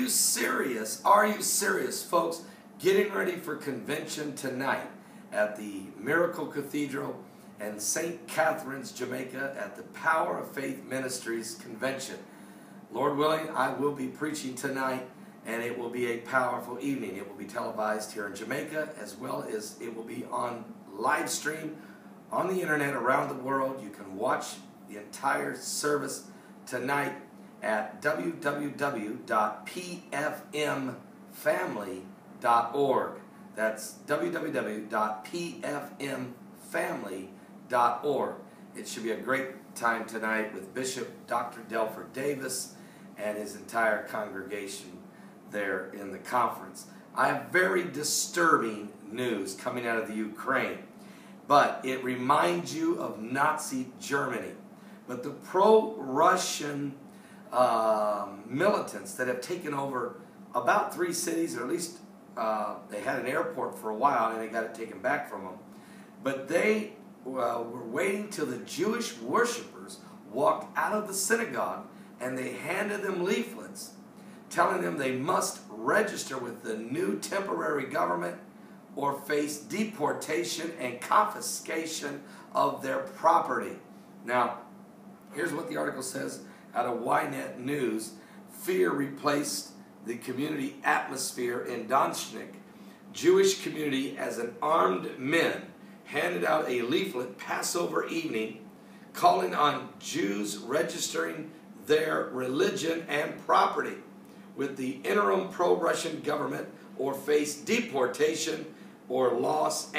you serious? Are you serious, folks? Getting ready for convention tonight at the Miracle Cathedral and St. Catherine's, Jamaica at the Power of Faith Ministries Convention. Lord willing, I will be preaching tonight, and it will be a powerful evening. It will be televised here in Jamaica, as well as it will be on live stream on the internet around the world. You can watch the entire service tonight at www.pfmfamily.org. That's www.pfmfamily.org. It should be a great time tonight with Bishop Dr. Delford Davis and his entire congregation there in the conference. I have very disturbing news coming out of the Ukraine, but it reminds you of Nazi Germany. But the pro-Russian militants that have taken over about 3 cities, or at least they had an airport for a while and they got it taken back from them. But they were waiting till the Jewish worshipers walked out of the synagogue, and they handed them leaflets telling them they must register with the new temporary government or face deportation and confiscation of their property. Now, here's what the article says out of Ynet News. Fear replaced the community atmosphere in Donetsk. Jewish community as an armed men handed out a leaflet Passover evening calling on Jews registering their religion and property with the interim pro-Russian government or face deportation or loss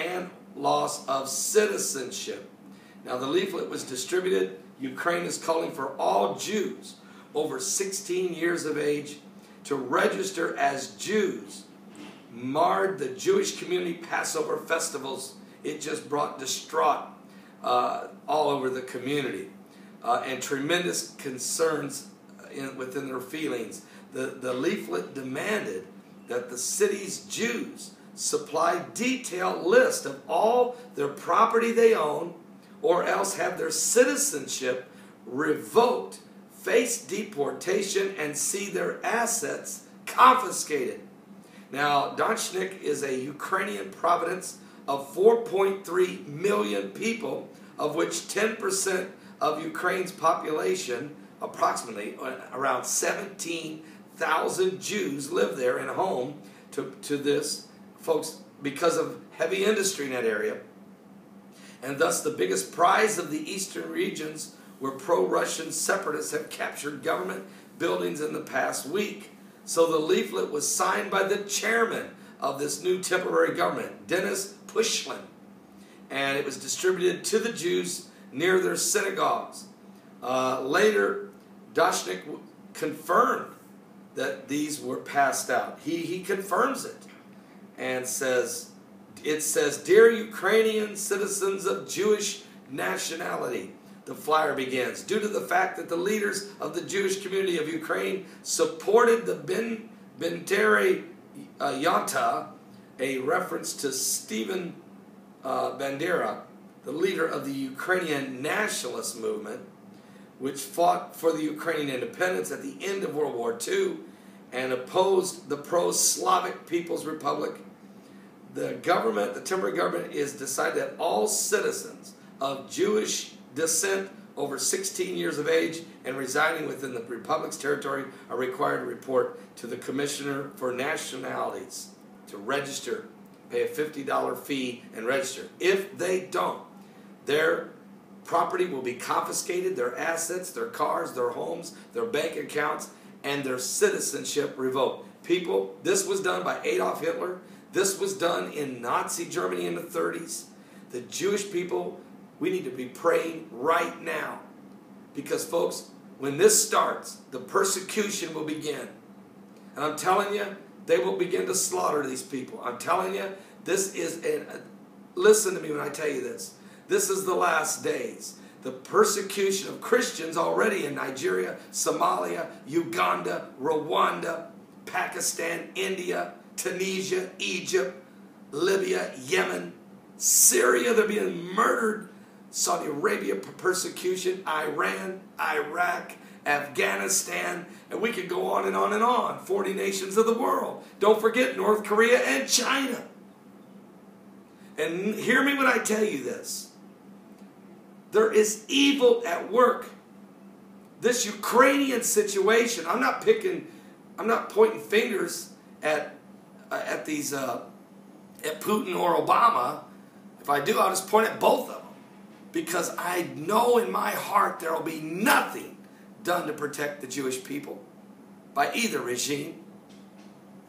of citizenship. Now, the leaflet was distributed. Ukraine is calling for all Jews over 16 years of age to register as Jews. Marred the Jewish community Passover festivals. It just brought distraught all over the community and tremendous concerns within their feelings. The leaflet demanded that the city's Jews supply detailed list of all their property they own, or else have their citizenship revoked, face deportation, and see their assets confiscated. Now, Donetsk is a Ukrainian province of 4.3 million people, of which 10% of Ukraine's population, approximately around 17,000 Jews, live there and home to this, folks, because of heavy industry in that area. And thus the biggest prize of the eastern regions where pro-Russian separatists have captured government buildings in the past week. So the leaflet was signed by the chairman of this new temporary government, Dennis Pushlin, and it was distributed to the Jews near their synagogues. Later, Donetsk confirmed that these were passed out. He confirms it and says, it says, "Dear Ukrainian citizens of Jewish nationality," the flyer begins, "due to the fact that the leaders of the Jewish community of Ukraine supported the Benteri Yonta," a reference to Stephen Bandera, the leader of the Ukrainian nationalist movement, which fought for the Ukrainian independence at the end of World War II and opposed the pro-Slavic People's Republic. The government, the temporary government, is decided that all citizens of Jewish descent over 16 years of age and residing within the Republic's territory are required to report to the Commissioner for Nationalities to register, pay a $50 fee and register. If they don't, their property will be confiscated, their assets, their cars, their homes, their bank accounts, and their citizenship revoked. People, this was done by Adolf Hitler. This was done in Nazi Germany in the 30s. The Jewish people, we need to be praying right now. Because, folks, when this starts, the persecution will begin. And I'm telling you, they will begin to slaughter these people. I'm telling you, this is, listen to me when I tell you this. This is the last days. The persecution of Christians already in Nigeria, Somalia, Uganda, Rwanda, Pakistan, India, Tunisia, Egypt, Libya, Yemen, Syria, they're being murdered. Saudi Arabia, persecution, Iran, Iraq, Afghanistan, and we could go on and on and on. 40 nations of the world. Don't forget North Korea and China. And hear me when I tell you this. There is evil at work. This Ukrainian situation, I'm not pointing fingers at these at Putin or Obama. If I do, I'll just point at both of them. Because I know in my heart there will be nothing done to protect the Jewish people by either regime.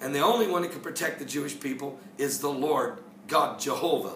And the only one that can protect the Jewish people is the Lord God Jehovah.